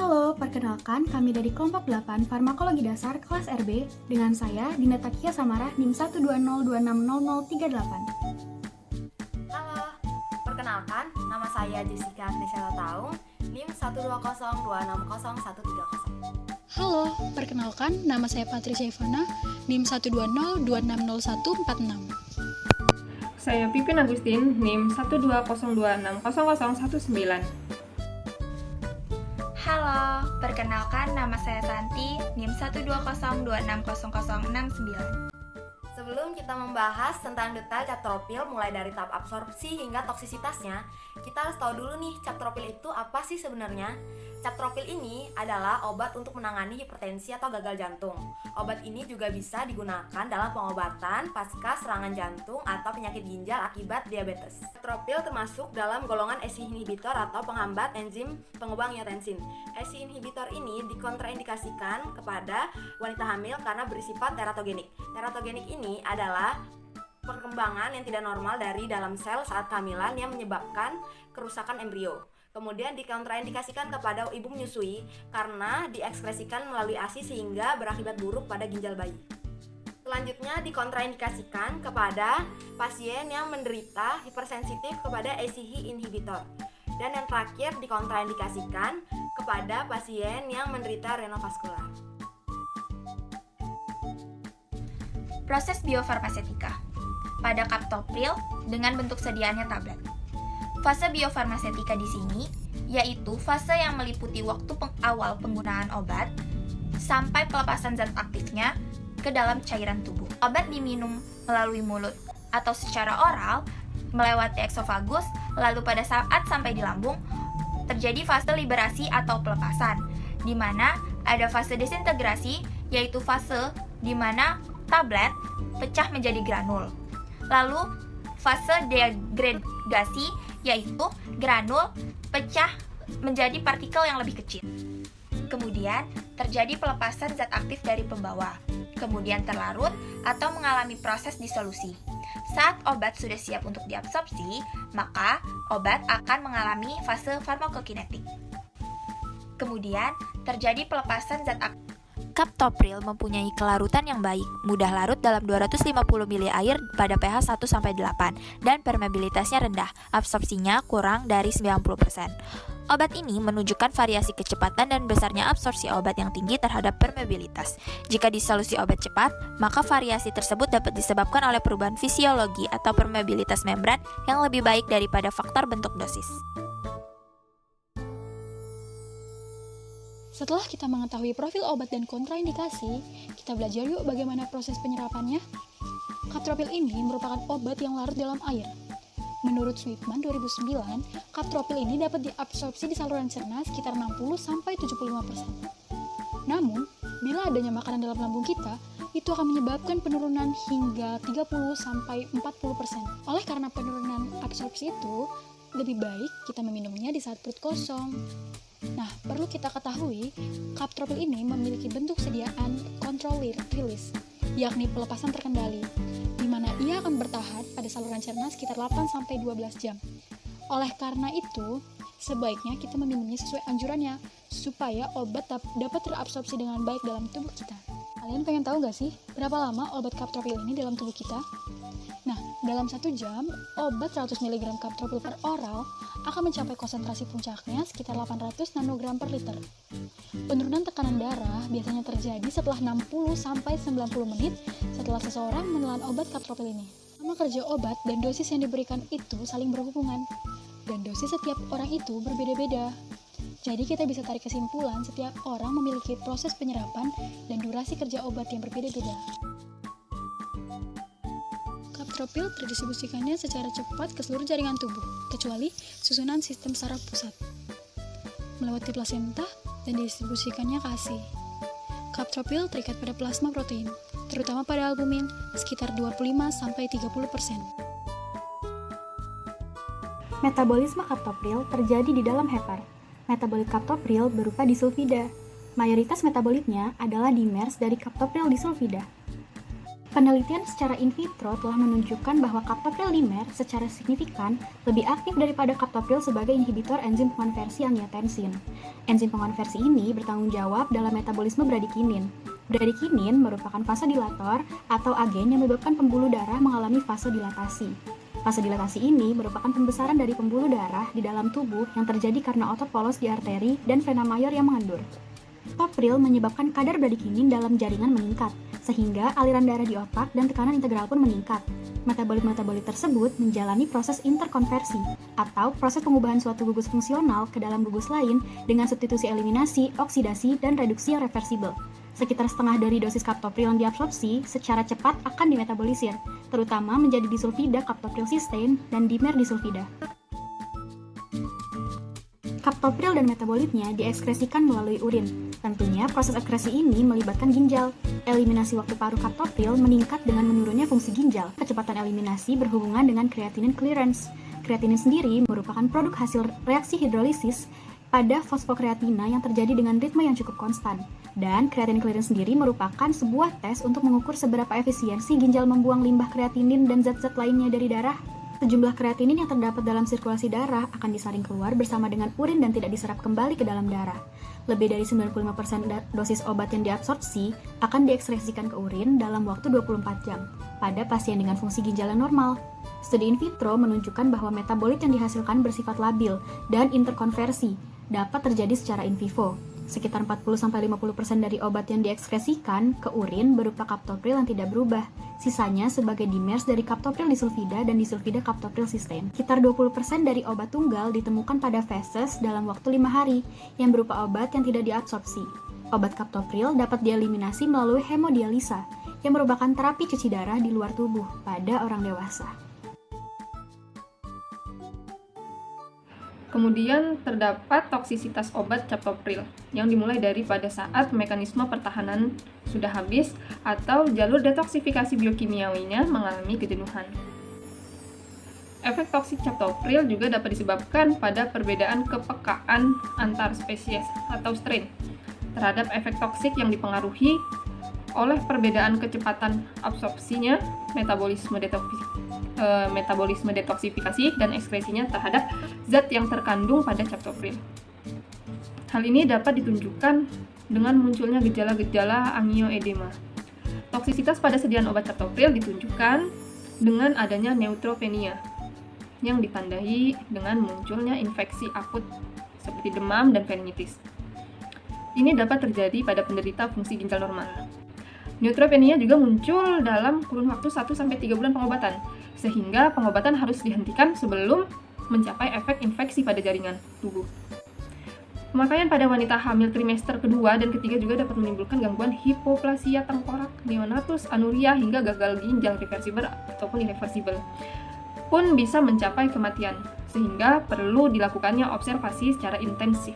Halo, perkenalkan kami dari kelompok 8 Farmakologi Dasar kelas RB dengan saya Dinda Takia Samara NIM 120260038. Halo, perkenalkan nama saya Jessica Agnesia Taung, NIM 120260130. Halo, perkenalkan nama saya Patricia Ivana, NIM 120260146. Saya Pipin Agustin, NIM 120260019. Halo, perkenalkan nama saya Santi, NIM 120260069. Sebelum kita membahas tentang detail captropil mulai dari tahap absorpsi hingga toksisitasnya, kita harus tahu dulu nih captropil itu apa sih sebenarnya. Captropil ini adalah obat untuk menangani hipertensi atau gagal jantung. Obat ini juga bisa digunakan dalam pengobatan pasca serangan jantung atau penyakit ginjal akibat diabetes. Captropil termasuk dalam golongan ACE inhibitor atau penghambat enzim pengubah angiotensin. ACE inhibitor ini dikontraindikasikan kepada wanita hamil karena bersifat teratogenik. Teratogenik ini adalah perkembangan yang tidak normal dari dalam sel saat kehamilan yang menyebabkan kerusakan embrio. Kemudian dikontraindikasikan kepada ibu menyusui karena diekspresikan melalui ASI sehingga berakibat buruk pada ginjal bayi. Selanjutnya dikontraindikasikan kepada pasien yang menderita hipersensitif kepada ACE inhibitor. Dan yang terakhir dikontraindikasikan kepada pasien yang menderita renovaskular. Proses biofarmasetika pada captopril dengan bentuk sediaannya tablet. Fase biofarmasetika di sini yaitu fase yang meliputi waktu awal penggunaan obat sampai pelepasan zat aktifnya ke dalam cairan tubuh. Obat diminum melalui mulut atau secara oral melewati eksofagus, lalu pada saat sampai di lambung terjadi fase liberasi atau pelepasan, di mana ada fase desintegrasi yaitu fase di mana tablet pecah menjadi granul. Lalu fase degradasi yaitu granul pecah menjadi partikel yang lebih kecil. Kemudian terjadi pelepasan zat aktif dari pembawa, kemudian terlarut atau mengalami proses disolusi. Saat obat sudah siap untuk diabsorpsi, maka obat akan mengalami fase farmakokinetik. Kemudian terjadi pelepasan zat aktif. Captopril mempunyai kelarutan yang baik, mudah larut dalam 250 ml air pada pH 1-8 dan permeabilitasnya rendah, absorpsinya kurang dari 90%. Obat ini menunjukkan variasi kecepatan dan besarnya absorpsi obat yang tinggi terhadap permeabilitas. Jika disolusi obat cepat, maka variasi tersebut dapat disebabkan oleh perubahan fisiologi atau permeabilitas membran yang lebih baik daripada faktor bentuk dosis. Setelah kita mengetahui profil obat dan kontraindikasi, kita belajar yuk bagaimana proses penyerapannya. Captropil ini merupakan obat yang larut dalam air. Menurut Sweetman 2009, captropil ini dapat diabsorpsi di saluran cerna sekitar 60-75%. Namun, bila adanya makanan dalam lambung kita, itu akan menyebabkan penurunan hingga 30-40%. Oleh karena penurunan absorpsi itu, lebih baik kita meminumnya di saat perut kosong. Nah, perlu kita ketahui, captropil ini memiliki bentuk sediaan controlled release, yakni pelepasan terkendali, di mana ia akan bertahan pada saluran cerna sekitar 8-12 jam. Oleh karena itu, sebaiknya kita meminumnya sesuai anjurannya, supaya obat dapat terabsorpsi dengan baik dalam tubuh kita. Kalian pengen tahu gak sih, berapa lama obat captropil ini dalam tubuh kita? Nah, dalam 1 jam, obat 100 mg captropil per oral akan mencapai konsentrasi puncaknya sekitar 800 nanogram per liter. Penurunan tekanan darah biasanya terjadi setelah 60-90 menit setelah seseorang menelan obat captropil ini. Lama kerja obat dan dosis yang diberikan itu saling berhubungan, dan dosis setiap orang itu berbeda-beda. Jadi kita bisa tarik kesimpulan setiap orang memiliki proses penyerapan dan durasi kerja obat yang berbeda-beda. Captropil terdistribusikannya secara cepat ke seluruh jaringan tubuh, kecuali susunan sistem saraf pusat, melewati plasenta dan didistribusikannya ke ASI. Captropil terikat pada plasma protein, terutama pada albumin, sekitar 25-30%. Metabolisme captopril terjadi di dalam hepar. Metabolit captopril berupa disulfida. Mayoritas metabolitnya adalah dimers dari captopril disulfida. Penelitian secara in vitro telah menunjukkan bahwa captopril dimer secara signifikan lebih aktif daripada captopril sebagai inhibitor enzim pengonversi angiotensin. Enzim pengonversi ini bertanggung jawab dalam metabolisme bradikinin. Bradikinin merupakan vasodilator atau agen yang menyebabkan pembuluh darah mengalami vasodilatasi. Vasodilatasi ini merupakan pembesaran dari pembuluh darah di dalam tubuh yang terjadi karena otot polos di arteri dan vena mayor yang mengendur. Captopril menyebabkan kadar bradikinin dalam jaringan meningkat, sehingga aliran darah di otak dan tekanan integral pun meningkat. Metabolit-metabolit tersebut menjalani proses interkonversi, atau proses pengubahan suatu gugus fungsional ke dalam gugus lain dengan substitusi eliminasi, oksidasi, dan reduksi yang reversibel. Sekitar setengah dari dosis captopril yang diabsorpsi secara cepat akan dimetabolisir, terutama menjadi disulfida captopril cysteine dan dimer disulfida. Captopril dan metabolitnya diekskresikan melalui urin. Tentunya proses ekskresi ini melibatkan ginjal. Eliminasi waktu paruh captopril meningkat dengan menurunnya fungsi ginjal. Kecepatan eliminasi berhubungan dengan creatinine clearance. Creatinine sendiri merupakan produk hasil reaksi hidrolisis pada fosfokreatina yang terjadi dengan ritme yang cukup konstan. Dan creatinine clearance sendiri merupakan sebuah tes untuk mengukur seberapa efisiensi ginjal membuang limbah kreatinin dan zat-zat lainnya dari darah. Sejumlah kreatinin yang terdapat dalam sirkulasi darah akan disaring keluar bersama dengan urin dan tidak diserap kembali ke dalam darah. Lebih dari 95% dosis obat yang diabsorpsi akan diekskresikan ke urin dalam waktu 24 jam pada pasien dengan fungsi ginjal yang normal. Studi in vitro menunjukkan bahwa metabolit yang dihasilkan bersifat labil dan interkonversi dapat terjadi secara in vivo. Sekitar 40-50% dari obat yang diekskresikan ke urin berupa captopril yang tidak berubah. Sisanya sebagai dimers dari captopril disulfida dan disulfida captopril cysteine. Sekitar 20% dari obat tunggal ditemukan pada feses dalam waktu 5 hari yang berupa obat yang tidak diabsorpsi. Obat captopril dapat dieliminasi melalui hemodialisa yang merupakan terapi cuci darah di luar tubuh pada orang dewasa. Kemudian terdapat toksisitas obat captopril yang dimulai dari pada saat mekanisme pertahanan sudah habis atau jalur detoksifikasi biokimiawinya mengalami kejenuhan. Efek toksik captopril juga dapat disebabkan pada perbedaan kepekaan antar spesies atau strain terhadap efek toksik yang dipengaruhi oleh perbedaan kecepatan absorpsinya, metabolisme detoksifikasi, dan ekskresinya terhadap zat yang terkandung pada captopril. Hal ini dapat ditunjukkan dengan munculnya gejala-gejala angioedema. Toksisitas pada sediaan obat captopril ditunjukkan dengan adanya neutropenia yang ditandai dengan munculnya infeksi akut seperti demam dan meningitis. Ini dapat terjadi pada penderita fungsi ginjal normal. Neutropenia juga muncul dalam kurun waktu 1-3 bulan pengobatan, sehingga pengobatan harus dihentikan sebelum mencapai efek infeksi pada jaringan tubuh. Pemakaian pada wanita hamil trimester kedua dan ketiga juga dapat menimbulkan gangguan hipoplasia tengkorak, neonatus, anuria, hingga gagal ginjal reversibel ataupun irreversibel pun bisa mencapai kematian, sehingga perlu dilakukannya observasi secara intensif.